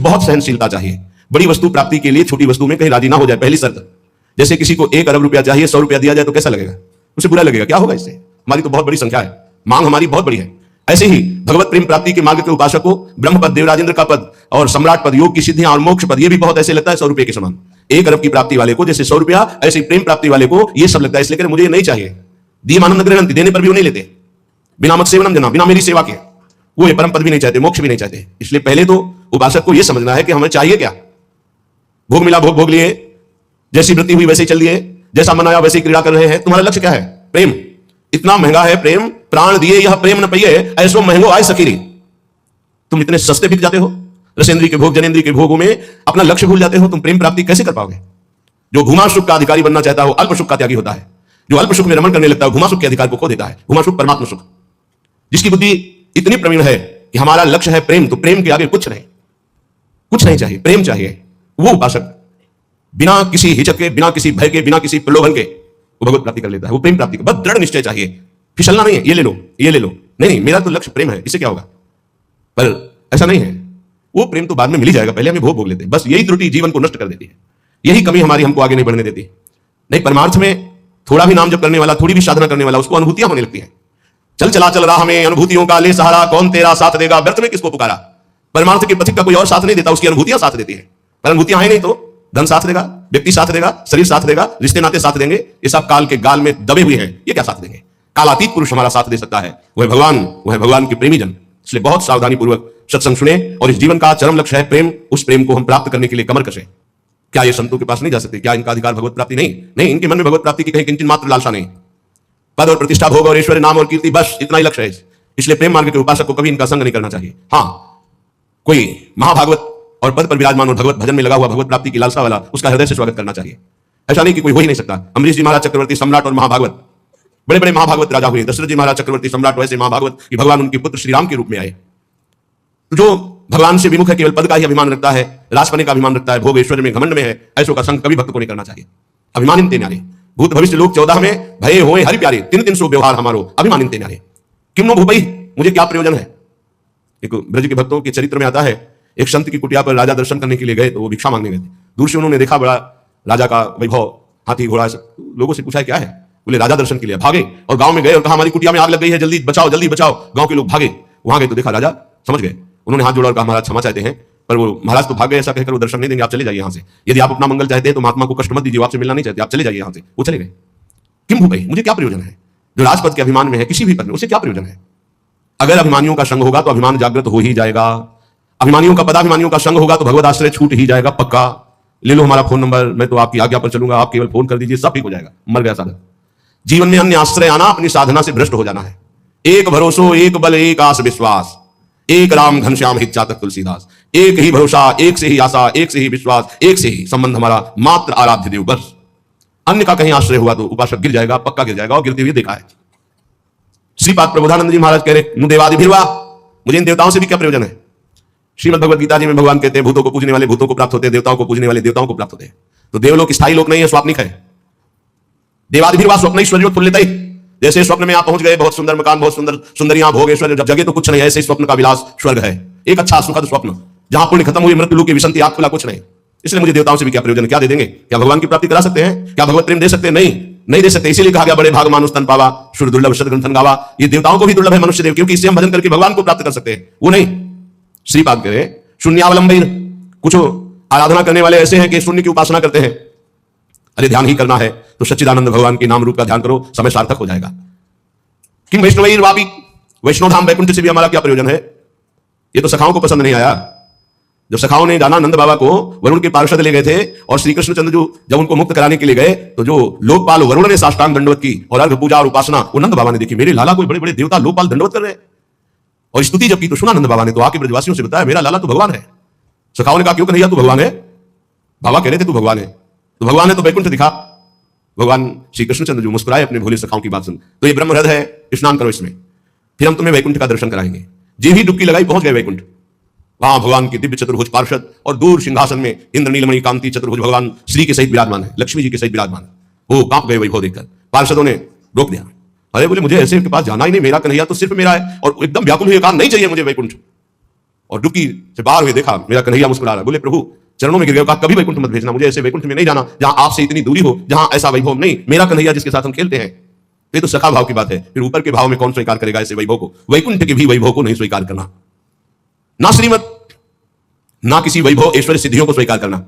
बहुत सहनशीलता चाहिए। बड़ी वस्तु प्राप्ति के लिए छोटी वस्तु में कहीं राजी ना हो जाए, पहली शर्त। जैसे किसी को 1 अरब रुपया चाहिए, 100 रुपया दिया जाए तो कैसा लगेगा? उसे बुरा लगेगा। क्या होगा इससे? हमारी तो बहुत बड़ी संख्या है, मांग हमारी बहुत बड़ी है। ऐसे ही भगवत प्रेम प्राप्ति के मार्ग के उपासक को ब्रह्म पद, देवराजेंद्र का पद और सम्राट पद, योग की सिद्धियां और मोक्ष पद, ये भी बहुत ऐसे लगता है 100 रुपए के समान। 1 अरब की प्राप्ति वाले को जैसे 100 रुपया, ऐसे प्रेम प्राप्ति वाले को ये सब लगता है, इसलिए मुझे ये नहीं चाहिए। दिए मानव ग्रहणंति, देने पर भी वो नहीं लेते। बिना मत सेवनम जना, बिना मेरी सेवा के वो ये परम पद भी नहीं चाहते, मोक्ष भी नहीं चाहते। इसलिए पहले तो उपासक को यह समझना है कि हमें चाहिए क्या। भोग मिला, भोग भोग लिए, जैसी वृत्ति हुई वैसे ही चल दिए, जैसा मन आया वैसे ही क्रीड़ा कर रहे हैं। तुम्हारा लक्ष्य क्या है? प्रेम। इतना महंगा है प्रेम, प्राण दिए यह प्रेम न पइए, ऐसो महंगो आय सकीरी। तुम इतने सस्ते बिक जाते हो, रसेंद्री के भोग, जनेंद्री के भोगों में अपना लक्ष्य भूल जाते हो। तुम प्रेम प्राप्ति कैसे कर पाओगे? जो घुमा सुख का अधिकारी बनना चाहता है वो अल्प सुख का त्यागी होता है। जो अल्प सुख में रमण करने लगता है घुमा सुख के अधिकार को खो देता है। घुमा सुख परमात्मा सुख। जिसकी बुद्धि इतनी प्रवीण है कि हमारा लक्ष्य है प्रेम, तो प्रेम के आगे कुछ नहीं, कुछ नहीं चाहिए, प्रेम चाहिए। वो उपासक बिना किसी हिचक के, बिना किसी भय के, बिना किसी प्रलोभन के वो भगवत प्राप्ति कर लेता है। वो प्रेम प्राप्ति का बस दृढ़ निश्चय चाहिए, फिसलना नहीं है, ये ले लो, ये ले लो, नहीं मेरा तो लक्ष्य प्रेम है, इससे क्या होगा। पर ऐसा नहीं है, वो प्रेम तो बाद में मिल ही जाएगा, पहले हमें भोग भोग लेते हैं। बस यही त्रुटि जीवन को नष्ट कर देती है, यही कमी हमारी हमको आगे नहीं बढ़ने देती। नहीं, परमार्थ में थोड़ा भी नाम जप करने वाला, थोड़ी भी साधना करने वाला, उसको अनुभूतियां होने लगती है। चल चला चल रहा में अनुभूतियों का ले सहारा, कौन तेरा साथ देगा, व्यर्थ में किसको पुकारा। परमार्थ के पथिक का कोई और साथ नहीं देता, उसकी अनुभूतियां साथ देती है। पर अनुभूतियां है नहीं तो धन साथ देगा, व्यक्ति साथ देगा, शरीर साथ देगा, रिश्ते नाते साथ देंगे, ये सब काल के गाल में दबे हुए हैं, ये क्या साथ देंगे। कालातीत पुरुष हमारा साथ दे सकता है, वह भगवान, वह भगवान के प्रेमी जन। इसलिए बहुत सावधानी पूर्वक सत्संग सुने, और इस जीवन का चरम लक्ष्य है प्रेम। उस प्रेम को हम प्राप्त करने के लिए कमर कसें। क्या ये संतों के पास नहीं जा सकते? क्या इनका अधिकार भगवत प्राप्ति नहीं? नहीं, इनके मन में भगवत प्राप्ति की कहीं किंचित मात्र लालसा नहीं। पद और प्रतिष्ठा, भोग और ऐश्वर्य, नाम और कीर्ति, बस इतना ही लक्ष्य है। इसलिए प्रेम मार्ग के उपासक को कभी इनका संग नहीं करना चाहिए। हाँ, कोई महाभागवत और पद पर विराजमान और भगवत भजन में लगा हुआ भगवत प्राप्ति की लालसा वाला, उसका हृदय से स्वागत करना चाहिए। ऐसा नहीं कि कोई हो ही नहीं सकता। अमरीश जी महाराज चक्रवर्ती सम्राट और महाभागवत, बड़े बड़े महाभागवत राजा हुए। दशरथ जी महाराज चक्रवर्ती सम्राट, वैसे महाभागवत कि भगवान उनके पुत्र श्री राम के रूप में आए। जो भगवान से विमुख है, केवल पद का ही अभिमान रखता है, राजपने का अभिमान रखता है, भोग ऐश्वर्य में घमंड में है, ऐसों का संग कभी भक्त को नहीं करना चाहिए। अभिमान ते न्यारे भूत भविष्य लोक 14 में भये होए हरि प्यारे, 300 व्यवहार हमारो अभिमान ते न्यारे। किम नो भूपई, मुझे क्या प्रयोजन है। एक ब्रज के भक्तों के चरित्र में आता है, एक संत की कुटिया पर राजा दर्शन करने के लिए गए, तो वो भिक्षा मांगने गए थे। दूर से उन्होंने देखा बड़ा राजा का वैभव, हाथी घोड़ा, लोगों से पूछा क्या है, बोले राजा दर्शन के लिए। भागे और गांव में गए और कहा हमारी कुटिया में आग लग गई है, जल्दी बचाओ, जल्दी बचाओ। गांव के लोग भागे, वहां गए तो देखा राजा, समझ गए। उन्होंने हाथ जोड़ा और कहा महाराज क्षमा चाहते हैं, पर वो महाराज तो भाग गए, ऐसा कहकर वो दर्शन नहीं देंगे, आप चले जाइए यहाँ से। यदि आप अपना मंगल चाहते हैं तो महात्मा को कष्ट मत दीजिए, आपसे मिलना नहीं चाहते, आप चले जाइए यहाँ से। वो चले गए। किम भूपई, मुझे क्या प्रयोजन है। जो राजपद के अभिमान में है, किसी भी पद में, उसे क्या प्रयोजन है। अगर अभिमानियों का संग होगा तो अभिमान जागृत हो ही जाएगा। अभिमानियों का, पदाभिमानियों का संग होगा तो भगवत आश्रय छूट ही जाएगा पक्का। ले लो हमारा फोन नंबर, मैं तो आपकी आज्ञा पर चलूंगा, आप केवल फोन कर दीजिए, सब ठीक हो जाएगा। मर गया साधक। जीवन में अन्य आश्रय आना अपनी साधना से भ्रष्ट हो जाना है। एक भरोसो, एक बल, एक आस विश्वास, एक राम घनश्याम हित चातक तुलसीदास। एक ही भरोसा, एक से ही आशा, एक से ही विश्वास, एक से ही संबंध हमारा मात्र आराध्य देव, बस। अन्य का कहीं आश्रय हुआ तो उपासक गिर जाएगा, पक्का गिर जाएगा, और गिरते हुए देखा है। श्रीपाद प्रबोधानंद जी महाराज कह रहे, नु देवादि भिरवा, मुझे इन देवताओं से भी क्या प्रयोजन है। श्रीमद् भगवद गीता जी में भगवान कहते हैं, भूतों को पूजने वाले भूतों को प्राप्त होते हैं, देवताओं को पूजने वाले देवताओं को प्राप्त होते हैं। तो देवलोक स्थायी लोक नहीं है, स्वाप्निक है। देवादि भिरवा स्वप्न ईश्वरियों तुल्यते, जैसे स्वप्न में आप पहुंच गए, बहुत सुंदर मकान, बहुत सुंदर सुंदरियां, भोग ऐश्वर्य, जब जगह तो कुछ नहीं, ऐसे स्वप्न का विलास स्वर्ग है। एक अच्छा सुखद स्वप्न, जहां पुण्य खत्म हुई, मृत्यु की विसंति, आग खुला, कुछ नहीं। इसलिए मुझे देवताओं से भी क्या प्रयोजन, क्या दे देंगे। क्या भगवान की प्राप्ति करा सकते हैं, क्या भगवत प्रेम दे सकते हैं, नहीं दे सकते। इसीलिए कहा गया बड़े भाग मानुष तन पावा, शुद्ध दुर्लभ शत ग्रंथन गावा। ये देवताओं को भी दुर्लभ है मनुष्य देव, क्योंकि इससे हम भजन करके भगवान को प्राप्त कर सकते हैं, वो नहीं। श्रीपाद करे शून्यावलंबन, कुछ आराधना करने वाले ऐसे हैं कि शून्य की उपासना करते हैं। अरे ध्यान ही करना है तो सच्चिदानंद भगवान के नाम रूप का ध्यान करो, समय सार्थक हो जाएगा। किम वैष्णवैर्वापि, वैष्णव धाम वैकुंठ से भी हमारा क्या प्रयोजन है। ये तो सखाओं को पसंद नहीं आया। जब सखाओं ने जाना नंद बाबा को, वरुण के पार्षद ले गए थे, और श्री कृष्णचंद्र जो जब उनको मुक्त कराने के लिए गए, तो जो लोकपाल वरुण ने साष्टांग दंडवत की और अर्घ पूजा और उपासना, वो नंद बाबा ने देखी, मेरे लाला कोई बड़े बड़े देवता लोकपाल दंडवत कर रहे हैं। और स्तुति जब की तो सुना नंद बाबा ने, तो आके ब्रजवासियों से बताया मेरा लाला तो भगवान है। सखाओं ने कहा क्यों कन्हैया तू भगवान है। बाबा कह रहे थे तू भगवान है, तो भगवान है तो वैकुंठ दिखा। भगवान श्री कृष्णचंद्र जो मुस्कुराए अपने भोले सखाओं की बात सुन, तो ये ब्रह्म हृदय है, स्नान करो इसमें, फिर हम तुम्हें वैकुंठ का दर्शन कराएंगे। जी ही डुबकी लगाई, पहुंच गए वैकुंठ। वहां भगवान की दिव्य चतुर्भुज पार्षद और दूर सिंहासन में इंद्र नीलमणि कांति चतुर्भुज भगवान श्री के सहित विराजमान है, लक्ष्मी जी के सहित विराजमान है। वो कांप गए वैभव देखकर। पार्षदों ने रोक दिया, अरे बोले मुझे ऐसे के पास जाना ही नहीं, मेरा कन्हैया तो सिर्फ मेरा है। और एकदम व्याकुल हुए, कहा नहीं चाहिए मुझे वैकुंठ। और डुबकी से बाहर हुए देखा मेरा कन्हैया मुस्कुरा रहा, बोले प्रभु चरणों में गिर गए, कहा कभी वैकुंठ मत भेजना, मुझे ऐसे वैकुंठ में नहीं जाना जहां आपसे इतनी दूरी हो, जहां ऐसा वैभव नहीं, मेरा कन्हैया जिसके साथ हम खेलते हैं। ये तो सखा भाव की बात है, फिर ऊपर के भाव में कौन स्वीकार करेगा ऐसे वैभव को? वैकुंठ के भी वैभव को नहीं स्वीकार करना, ना श्रीमत ना किसी वैभव ऐश्वर्य सिद्धियों को स्वीकार करना,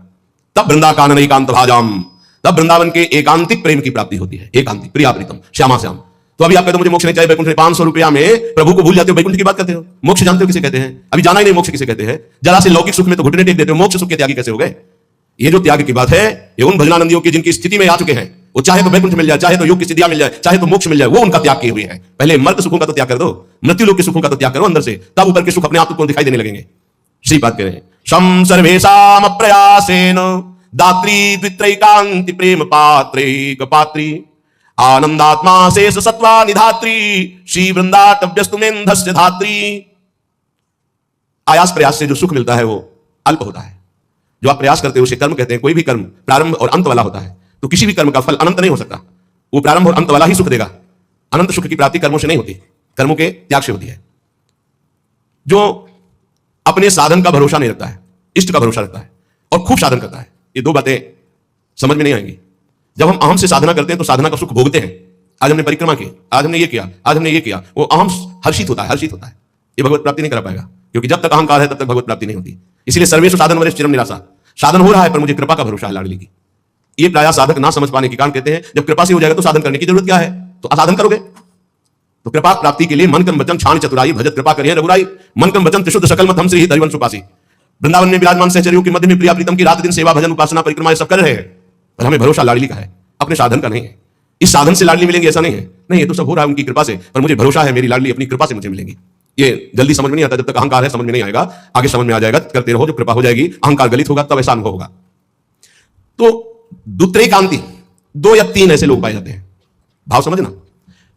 तब वृंदा कानन एकांत भाजाम, तब वृंदावन के एकांतिक प्रेम की प्राप्ति होती है। एकांतिक प्रिया प्रीतम श्यामा श्याम। तो अभी आप कहते हो मुझे मोक्ष नहीं चाहिए, वैकुंठ में 500 रुपया में प्रभु को भूल जाते हो, वैकुंठ की बात करते हो। मोक्ष जानते हो किसे कहते हैं? अभी जाना ही नहीं मोक्ष किसे कहते हैं। जरा से लौकिक सुख में तो घुटने टेक देते हो, मोक्ष सुख के त्यागी कैसे हो गए? ये जो त्याग की बात है ये उन भजनानंदियों की जिनकी स्थिति में आ चुके हैं, वो चाहे तो वैकुंठ मिल जाए, चाहे तो योग की सिद्धियां मिल जाए, चाहे तो मोक्ष मिल जाए, वो उनका त्याग किए हुए है। पहले मर्त सुखों का तो त्याग कर दो, मृत्यु लोक के सुखों का तो त्याग करो अंदर से, तब ऊपर के सुख अपने आप को दिखाई देने लगेंगे। श्री बात कह रहे हैं, शम सर्वेषाम प्रयासेन दात्री द्वित्रैकांति प्रेम पात्रैक पात्री आनंदात्मा शेष सत्वा निधात्री श्री वृंदाटव्यस्तुमेन्धस्य धात्री। आयास प्रयास से जो सुख मिलता है वो अल्प होता है। जो आप प्रयास करते हो उसे कर्म कहते हैं। कोई भी कर्म प्रारंभ और अंत वाला होता है, तो किसी भी कर्म का फल अनंत नहीं हो सकता, वो प्रारंभ और अंत वाला ही सुख देगा। अनंत सुख की प्राप्ति कर्मों से नहीं होती, कर्मों के त्याग से होती है। जो अपने साधन का भरोसा नहीं रखता है, इष्ट का भरोसा रखता है और खूब साधन करता है, ये दो बातें समझ में नहीं आएंगी। जब हम अहम से साधना करते हैं तो साधना का सुख भोगते हैं। आज हमने परिक्रमा की, आज हमने ये किया, आज हमने ये किया, वो अहम हर्षित होता है, हर्षित होता है। ये भगवत प्राप्ति नहीं कर पाएगा, क्योंकि जब तक अहंकार है तब तक भगवत प्राप्ति नहीं होती। इसलिए सर्वेषु साधन वरेषु चिरम निराशा। साधन हो रहा है पर मुझे कृपा का भरोसा है लाडली की। ये प्रायः साधक ना समझ पाने के कारण कहते हैं जब कृपा से हो जाएगा तो साधन करने की जरूरत क्या है, तो असाधन करोगे। तो कृपा प्राप्ति के लिए मन कर्म वचन छाण चतुराई भजत कृपा करिए रघुराई। मन कर्म वचन त्रिशुद्ध सकल मत हम श्री हरिवंश उपासी। वृंदावन में विराजमान सहचर्यों के मध्य में प्रिया प्रीतम की रात दिन सेवा भजन उपासना परिक्रमा सब कर रहे हैं, पर हमें भरोसा लाडली का है, अपने साधन का नहीं है। इस साधन से लाडली मिलेंगे ऐसा नहीं है, नहीं, ये तो सब हो रहा है उनकी कृपा से, पर मुझे भरोसा है मेरी लाडली अपनी कृपा से मुझे मिलेंगी। ये जल्दी समझ में नहीं आता, जब तक अहंकार है समझ में नहीं आएगा, आगे समझ में आ जाएगा। करते रहो, जब कृपा हो जाएगी, अहंकार गलित होगा, तब ऐसा अनुभव होगा। तो दुत्रेकांति 2 या 3 ऐसे लोग पाए जाते हैं। भाव समझना,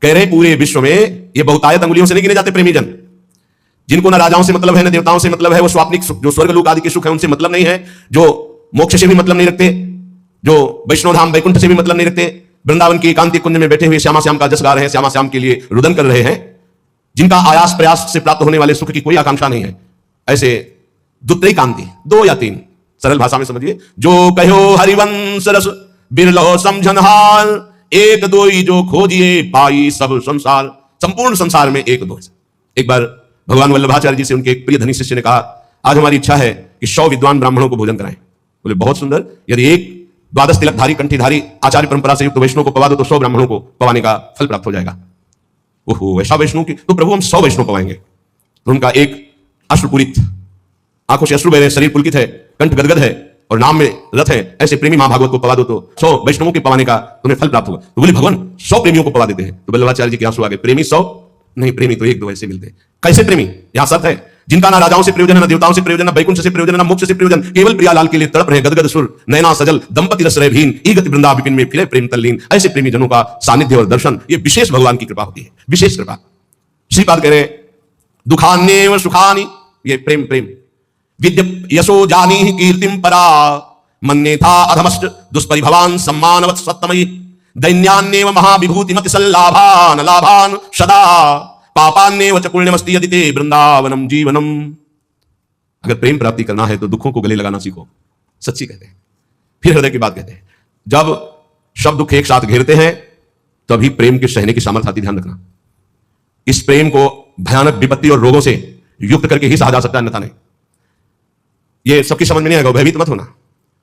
कह रहे पूरे विश्व में ये बहुतायत अंगुलियों से नहीं गिने जाते प्रेमी जन, जिनको ना राजाओं से मतलब है, ना देवताओं से मतलब है, वो स्वाप्निक सुख जो स्वर्ग लोक आदि के सुख है उनसे मतलब नहीं है, जो मोक्ष से भी मतलब नहीं रखते, जो वैष्णव धाम वैकुंठ से भी मतलब नहीं रखते, वृंदावन की एकांतिक कुंज में बैठे हुए श्यामा श्याम का जस गा रहे हैं, श्यामा श्याम के लिए रुदन कर रहे हैं, जिनका आयास प्रयास से प्राप्त होने वाले सुख की कोई आकांक्षा नहीं है। ऐसे दुत्रेकांति 2 या 3, सरल भाषा में समझिए, जो कहो हरिवंश रस बिरलो समझन हाल, एक दो जो खोजिए पाई सब संसार। संपूर्ण संसार में एक दो। एक बार भगवान वल्लभाचार्य जी से उनके एक प्रिय धनी शिष्य ने कहा, आज हमारी इच्छा है कि 100 विद्वान ब्राह्मणों को भोजन कराएं। बोले बहुत सुंदर, यदि एक 12 तिलकधारी कंठीधारी आचार्य परंपरा से युक्त वैष्णव को पवा दो तो 100 ब्राह्मणों को पवाने का फल प्राप्त हो जाएगा। ओहो, ऐसा वैष्णव की, तो प्रभु हम 100 वैष्णव पवाएंगे। तो उनका एक अश्रुपूरित, आंखों से अश्रु बह रहे, शरीर पुलकित है, कंठ गदगद है और नाम में रथ है, ऐसे प्रेमी महाभागवत को पवा दो तो 100 वैष्णवों के पवाने का तुम्हें फल प्राप्त होगा। तो बोले भगवान 100 प्रेमियों को पवा देते हैं। तो वल्लभाचार्य जी के आंसू आ गए, प्रेमी 100 नहीं, प्रेमी तो 1-2 ऐसे मिलते हैं। कैसे प्रेमी? यहां शर्त है, जिनका ना राजाओं से प्रयोजन है, ना देवताओं से प्रयोजन, ना वैकुंठ से प्रयोजन, ना मोक्ष से प्रयोजन, केवल प्रियालाल के लिए तड़प रहे गदगद सुर, नयना सजल दंपति रस रहे भीन, ईगति वृंदा विपिन में फिरे प्रेम तल्लीन। ऐसे प्रेमी जनों का सानिध्य और दर्शन, ये विशेष भगवान की कृपा होती है, विशेष कृपा। श्रीपाद कह रहे दुखान्येव सुखानि, ये प्रेम प्रेम। विद्य यशो जानी कीर्तिम परा, मन्ये था अधमश्च दुष्परिभवान सम्मानवत् सत्तमयि, दैन्यान्येव महाविभूतिमति सल्लाभान लाभान सदा, पापान्येव च पुण्यमस्ति यदि ते वृंदावनम जीवनम। अगर प्रेम प्राप्ति करना है तो दुखों को गले लगाना सीखो, सच्ची कहते हैं। फिर हृदय की बात कहते हैं, जब सब दुख एक साथ घेरते हैं तभी प्रेम के सहने की सामर्थ्य आती, ध्यान रखना। इस प्रेम को भयानक विपत्ति और रोगों से युक्त करके ही सहा जा सकता है, अन्यथा नहीं। ये सबकी समझ में नहीं आएगा, भयभीत मत होना।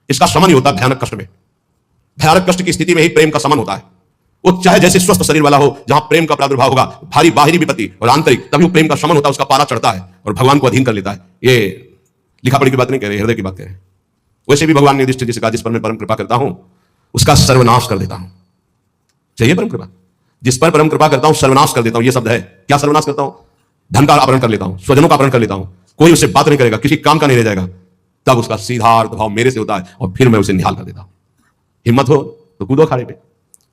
इसका शमन ही होता है भयानक कष्ट में। भयानक कष्ट की स्थिति में ही प्रेम का शमन होता है। वो चाहे जैसे स्वस्थ शरीर वाला हो, जहां प्रेम का प्रादुर्भाव होगा, भारी बाहरी विपत्ति और आंतरिक, तभी वो प्रेम का शमन होता है, उसका पारा चढ़ता है और भगवान को अधीन कर लेता है। ये लिखा पढ़ी की बात नहीं कह रहे, हृदय की बात कह रहे हैं। वैसे भी भगवान ने युधिष्ठिर जी से कहा, जिस पर मैं परम कृपा करता हूं उसका सर्वनाश कर देता हूं। चाहिए परम कृपा? जिस पर परम कृपा करता हूं सर्वनाश कर देता हूं। ये शब्द है, क्या सर्वनाश करता हूं? धन का अपहरण कर लेता हूं, स्वजनों का अपहरण कर लेता हूं, कोई उससे बात नहीं करेगा, किसी काम का नहीं रह जाएगा। तब उसका सीधा अर्थ भाव मेरे से होता है और फिर मैं उसे निहाल कर देता हूं। हिम्मत हो तो कूदो अखाड़े पे।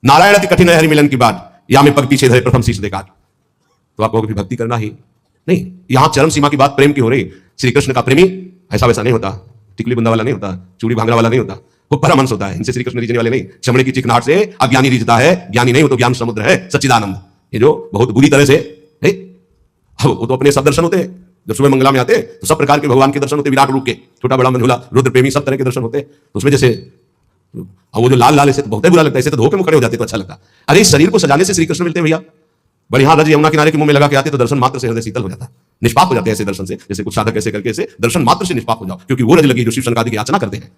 नारायण अति कठिन है हरि मिलन की बात, या में पग पीछे धरे प्रथम शीश देखार। तो आप कहोगे भक्ति करना ही नहीं, यहां चरम सीमा की बात प्रेम की हो रही। श्री कृष्ण का प्रेमी ऐसा वैसा नहीं होता, टिकली बुंदा वाला नहीं होता, चूड़ी भांगड़ा वाला नहीं होता, वो परमहंस होता है। इनसे श्री कृष्ण रीझने वाले नहीं। चमड़े की चिकनाहट से अज्ञानी रीझता है, ज्ञानी नहीं, वो तो ज्ञान समुद्र है, सच्चिदानंद। ये जो बहुत बुरी तरह से है, वो तो अपने सब दर्शन होते हैं, जब सुबह मंगला में आते तो सब प्रकार के भगवान के दर्शन होते, विराट रूप के, छोटा बड़ा मंझोला, रुद्र प्रेमी, सब तरह के दर्शन होते। तो उसमें जैसे वो जो लाल लाल ऐसे तो बहुत बुरा लगता है, ऐसे तो धोखे में खड़े हो जाते तो अच्छा लगता। अरे इस शरीर को सजाने से श्री कृष्ण मिलते हैं भैया। बड़े यहाँ रज यमुना किनारे के मुंह में लगा के आते तो दर्शन मात्र से हृदय शीतल हो जाता, निष्पाप हो जाते हैं ऐसे दर्शन से। जैसे कुछ साधक ऐसे करके ऐसे दर्शन मात्र से निष्पाप हो जाओ, क्योंकि वो रज लगी जो शिव शंकर की याचना करते हैं।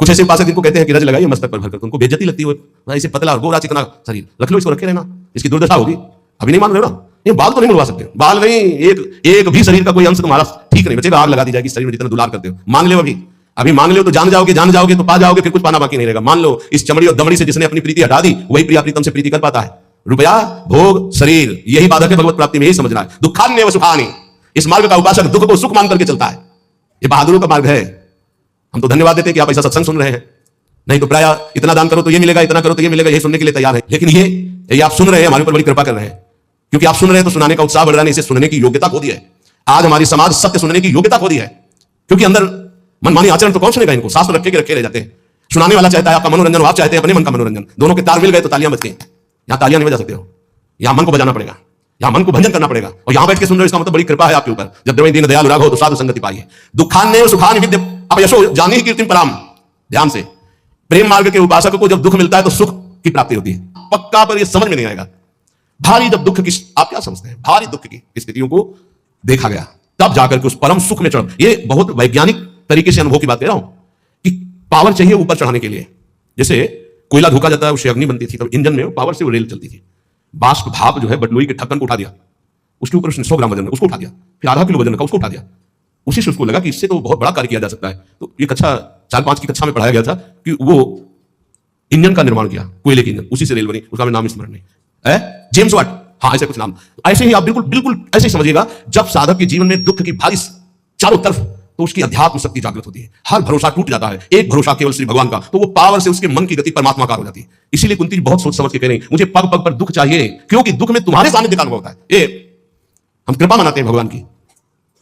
कुछ ऐसे उपासक जिनको कहते हैं कि रज लगाइए मस्तक पर भरकर, उनको बेइज्जती लगती है, ऐसे पतला और गोरा चिकना शरीर, रख लो इसको, रखे रहना, इसकी दुर्दशा होगी। अभी नहीं मान रहे ना, ये बाल तो नहीं मुड़वा सकते, बाल नहीं, एक भी शरीर का कोई अंश तुम्हारा ठीक नहीं बचेगा, आग लगा दी जाएगी शरीर में जितना दुलार करते हो। मांग लो अभी मांग लो तो जान जाओगे तो पा जाओगे, फिर कुछ पाना बाकी नहीं रहेगा। मान लो इस चमड़ी और दमड़ी से जिसने अपनी प्रीति हटा दी वही प्रिया प्रीतम से प्रीति कर पाता है। रुपया, भोग, शरीर, यही बाधक है भगवत प्राप्ति में, यही समझना है। दुखान्य व सुखानि, इस मार्ग का उपासक दुख को सुख मान करके चलता है। ये बहादुरों का मार्ग है। हम तो धन्यवाद देते हैं कि आप ऐसा सत्संग सुन रहे हैं, नहीं तो प्राय इतना दान करो तो ये मिलेगा, इतना करो तो ये मिलेगा, ये सुनने के लिए तैयार है। लेकिन ये आप सुन रहे हैं, हमारे ऊपर बड़ी कृपा कर रहे हैं, क्योंकि आप सुन रहे हैं तो सुनाने का उत्साह बढ़ रहा है, इसे सुनने की योग्यता खो दी है। आज हमारी समाज सत्य सुनने की योग्यता खो दी है, क्योंकि अंदर मनमानी आचरण तो कौन सुनेगा इनको, शास्त्र रखे के रखे रह जाते हैं। सुनाने वाला चाहता है आपका मनोरंजन, आप चाहते हैं अपने मन का मनोरंजन, दोनों के तार मिल गए तो तालियां बज गई। यहां तालियां नहीं बजा सकते हो, यहां मन को बजाना पड़ेगा, यहां मन को भंजन करना पड़ेगा। और यहां बैठ के सुन रहे हो, इसका मतलब बड़ी कृपा है आपके ऊपर। जब द्रविण दीन दयाल राघव तो साधु संगति पाइए। दुखान्य सुखानि विद्य अपयशो जानी कीर्तिम पराम। ध्यान से, प्रेम मार्ग के उपासक को जब दुख मिलता है तो सुख की प्राप्ति होती है, पक्का, पर यह समझ में नहीं आएगा। भारी जब दुख की, आप क्या समझते हैं, भारी दुख की स्थितियों को देखा गया तब जाकर के उस परम सुख में चढ़। ये बहुत वैज्ञानिक तरीके से अनुभव की बात कह रहा हूं कि पावर चाहिए ऊपर चढ़ाने के लिए। जैसे कोयला धोखा जाता है, उससे अग्नि बनती थी, तब इंजन में पावर से वो रेल चलती थी। बाष्प भाप जो है बटलोई के ढक्कन को उठा दिया, उसके ऊपर उसने 100 ग्राम वजन उसको उठा दिया, फिर आधा किलो वजन का उसको उठा दिया। उसी से उसको लगा कि इससे तो बहुत बड़ा कार्य किया जा सकता है। तो ये कक्षा 4-5 की कक्षा में पढ़ाया गया था कि वो इंजन का निर्माण किया, कोयले की इंजन, उसी से रेल बनी, उसका नाम स्मरण नहीं है, जेम्स वाट, हाँ ऐसे कुछ नाम। ऐसे ही आप बिल्कुल ऐसे ही समझिएगा, जब साधक के जीवन में दुख की भारी चारों तरफ, तो उसकी अध्यात्म शक्ति जागृत होती है, हर भरोसा टूट जाता है, एक भरोसा केवल श्री भगवान का, तो वो पावर से उसके मन की गति परमात्मा का हो जाती है। इसीलिए कुंती जी बहुत सोच समझ के कह रही हैं, मुझे पग पग पर दुख चाहिए, क्योंकि दुख में तुम्हारे सानिध्य का अनुभव होता है। ये हम कृपा मनाते हैं, भगवान की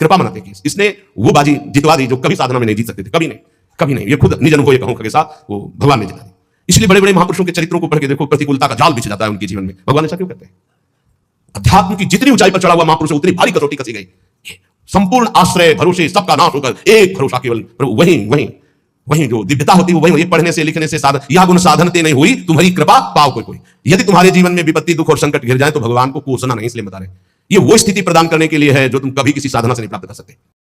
कृपा मनाते हैं कि इसने वो बाजी जितवा दी जो कभी साधना में नहीं जीत सकते थे, कभी नहीं। ये खुद निज अनुभव ये कहूं के साथ वो भगवान ने जिता दी। इसलिए बड़े बड़े महापुरुषों के चरित्रों को पढ़ के देखो, प्रतिकूलता का जाल बिछ जाता है उनके जीवन में। भगवान ऐसा क्यों करते हैं? अध्यात्म की जितनी ऊंचाई पर चढ़ा हुआ महापुरुष उतनी भारी कसौटी कसी गई। संपूर्ण आश्रय भरोसे सबका नाश होकर एक भरोसा केवल प्रभु, वही जो दिव्यता होती है, वही पढ़ने से लिखने से साधन, यह गुण साधनते नहीं हुई, तुम्हारी कृपा पाओ कोई। यदि तुम्हारे जीवन में विपत्ति दुख और संकट घिर जाए तो भगवान को कोसना नहीं, इसलिए बता रहे ये वो स्थिति प्रदान करने के लिए है जो तुम कभी किसी साधना से नहीं प्राप्त कर सकते।